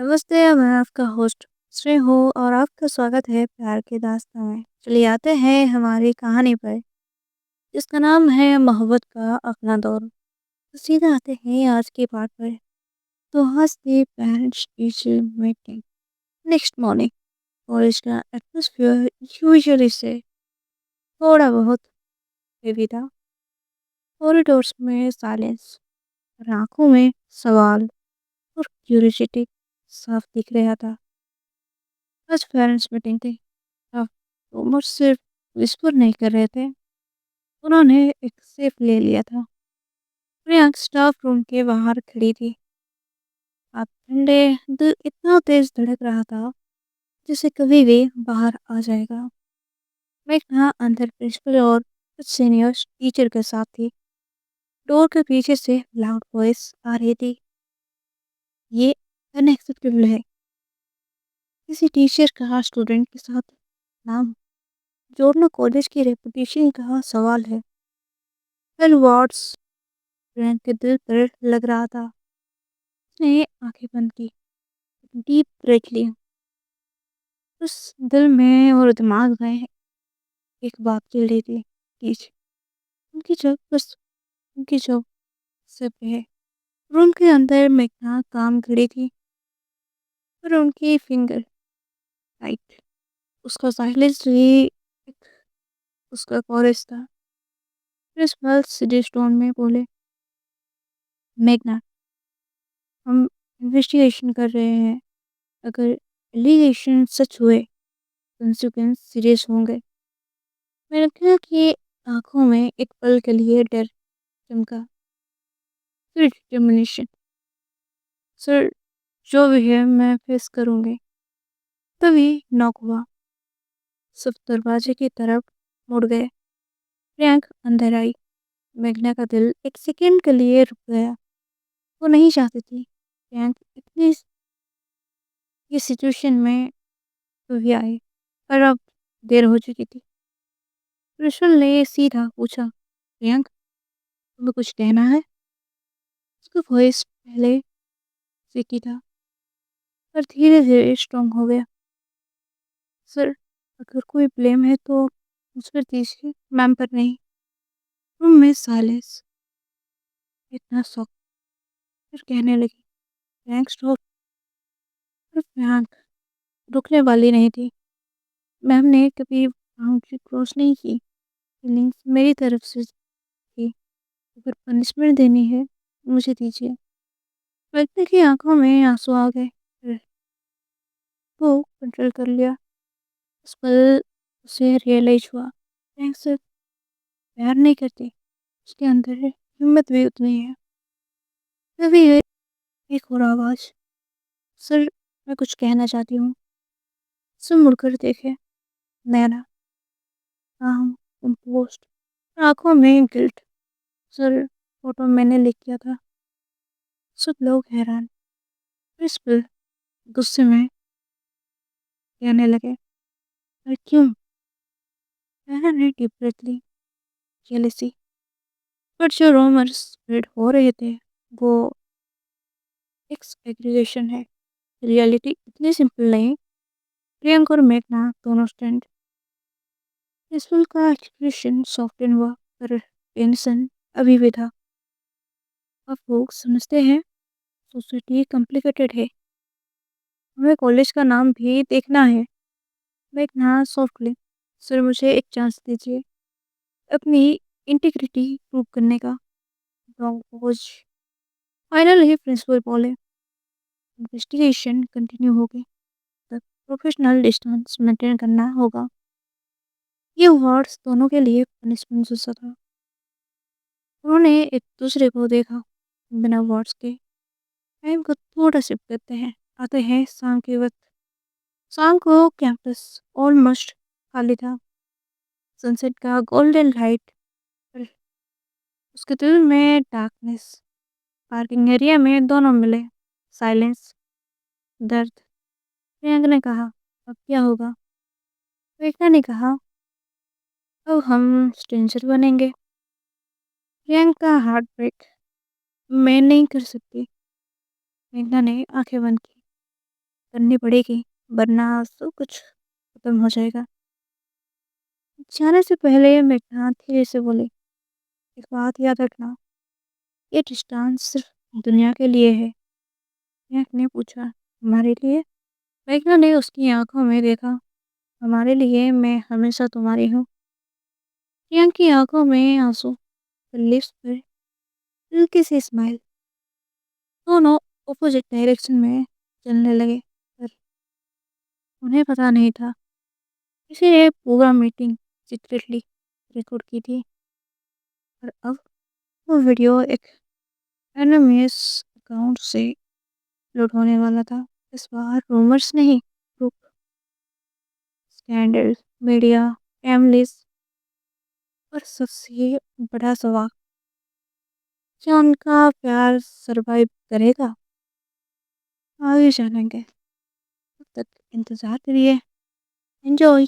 नमस्ते, मैं आपका होस्ट श्रेय हूँ और आपका स्वागत है प्यार की दास्तां में। चलिए आते हैं हमारी कहानी पर, जिसका नाम है मोहब्बत का अपना दौर। तो सीधा आते हैं आज के पार्ट पर। तो आज थी parents teacher meeting. Next morning college का एटमोसफियर यूजुअली से थोड़ा बहुत हेवी था। कॉरिडोर्स में साइलेंस और आंखों में सवाल और क्यूरियोसिटी साफ दिख रहा था। आज पेरेंट्स मीटिंग थी। हाँ, तो उमर सिर्फ विस्पर नहीं कर रहे थे, उन्होंने एक सेफ ले लिया था। प्रियंक स्टाफ रूम के बाहर खड़ी थी। हाथ ठंडे, दिल इतना तेज धड़क रहा था जैसे कभी भी बाहर आ जाएगा। मैं यहाँ अंदर प्रिंसिपल और कुछ सीनियर टीचर के साथ थी। डोर के पीछे से लाउड वॉइस आ रही थी। ये अनएक्सेप्टेबल है। किसी टीचर का स्टूडेंट के साथ नाम जोड़ना कॉलेज की रेपुटेशन का सवाल है। फिर वर्ड्स प्रियंक के दिल पर लग रहा था। उसने आंखें बंद की, डीप ब्रेथ ली। उस दिल में और दिमाग में एक बात चल रही थी। टीच उनकी जब बस उनकी जब सब है। रूम के अंदर मेघना काम खड़ी थी और उनकी फिंगर टाइट। उसका साइलेंस भी एक उसका कॉरेज था। प्रिंसिपल सीधे टोन में बोले, मेघना, हम इन्वेस्टिगेशन कर रहे हैं। अगर एलिगेशन सच हुए कंसिक्वेंस सीरियस होंगे। मेघना की आंखों में एक पल के लिए डर चमका, फिर डिटर्मिनेशन। सर, जो भी है मैं फेस करूंगी। तभी नॉक हुआ। सब दरवाजे की तरफ मुड़ गए। प्रियंक अंदर आई। मेघना का दिल एक सेकंड के लिए रुक गया। वो नहीं चाहती थी प्रियंक इतनी ये सिचुएशन में भी आए, पर अब देर हो चुकी थी। कृष्ण ने सीधा पूछा, प्रियंक, तुम्हें कुछ कहना है? उसका वॉइस पहले से की था, पर धीरे धीरे स्ट्रांग हो गया। सर, अगर कोई ब्लेम है तो मुझ पर दीजिए, मैम पर नहीं। रूम में साइलेंस इतना शौक। फिर कहने लगी, थैंक्स स्टॉप। पर फ्रैंक रुकने वाली नहीं थी। मैम ने कभी बाउंड्री क्रॉस नहीं की। फीलिंग्स मेरी तरफ से थी। अगर पनिशमेंट देनी है मुझे दीजिए। व्यक्ति की आंखों में आंसू आ गए। फिर वो कंट्रोल कर लिया। उस पल उसे रियलाइज हुआ, थैंक्स सिर्फ प्यार नहीं करती, उसके अंदर हिम्मत भी उतनी है। तभी एक और आवाज, सर, मैं कुछ कहना चाहती हूँ। सब मुड़कर देखे। नैना, काम, कंपोस्ट, आंखों में गिल्ट। सर, फोटो मैंने लिख किया था। सब लोग हैरान। प्रिंसिपल गुस्से में कहने लगे, अरे क्यों? नैना ने डीप ब्रेथ ली। जेलेसी। पर जो रोमर्स स्प्रेड हो रहे थे वो एक्सएग्रीगेशन है। रियलिटी इतनी सिंपल नहीं। प्रियंक और मेघना दोनों स्टैंड। प्रिंसिपल का एक्सप्रेशन सॉफ्टन हुआ, पर टेंशन अभी भी था। अब लोग समझते हैं सोसाइटी कॉम्प्लिकेटेड है, हमें कॉलेज का नाम भी देखना है। मेघना सॉफ्टली, सर मुझे एक चांस दीजिए अपनी इंटीग्रिटी प्रूव करने का। Long pause. फाइनली प्रिंसिपल बोले, इन्वेस्टिगेशन कंटिन्यू होगी, तब प्रोफेशनल डिस्टेंस मेंटेन करना होगा। ये वर्ड्स दोनों के लिए पनिशमेंट जैसा था। उन्होंने एक दूसरे को देखा। बिना वर्ड्स के टाइम को थोड़ा शिफ्ट करते हैं। आते हैं शाम के वक्त। शाम को कैंपस ऑलमोस्ट खाली था। सनसेट का गोल्डन लाइट पर उसके दिल में डार्कनेस। पार्किंग एरिया में दोनों मिले। साइलेंस, दर्द। प्रियंका ने कहा, अब क्या होगा? प्रेरणा ने कहा, अब हम स्ट्रेंजर बनेंगे। प्रियंका हार्ट ब्रेक, मैं नहीं कर सकती। मेघना ने आंखें बंद की। करनी पड़ेगी, वरना सब कुछ खत्म हो जाएगा। जाने से पहले मेघना धीरे से बोली, एक बात याद रखना, ये डिस्टेंस सिर्फ दुनिया के लिए है। मेघ ने पूछा, हमारे लिए? मेघना ने उसकी आंखों में देखा, हमारे लिए, मैं हमेशा तुम्हारी हूँ। प्रियंक की आंखों में आंसू, लिप्स पर हल्की सी स्माइल। दोनों अपोजिट डायरेक्शन में चलने लगे, पर उन्हें पता नहीं था किसी ने पूरा मीटिंग सीक्रेटली रिकॉर्ड की थी। और अब वो वीडियो एक एनोनिमस अकाउंट से अपलोड होने वाला था। इस बार रूमर्स नहीं, प्रूफ, स्कैंडल, मीडिया, फैमिलीज, और सबसे बड़ा सवाल, क्या उनका प्यार सरवाइव करेगा? आगे जानेंगे, तब तक इंतजार करिए। एंजॉय।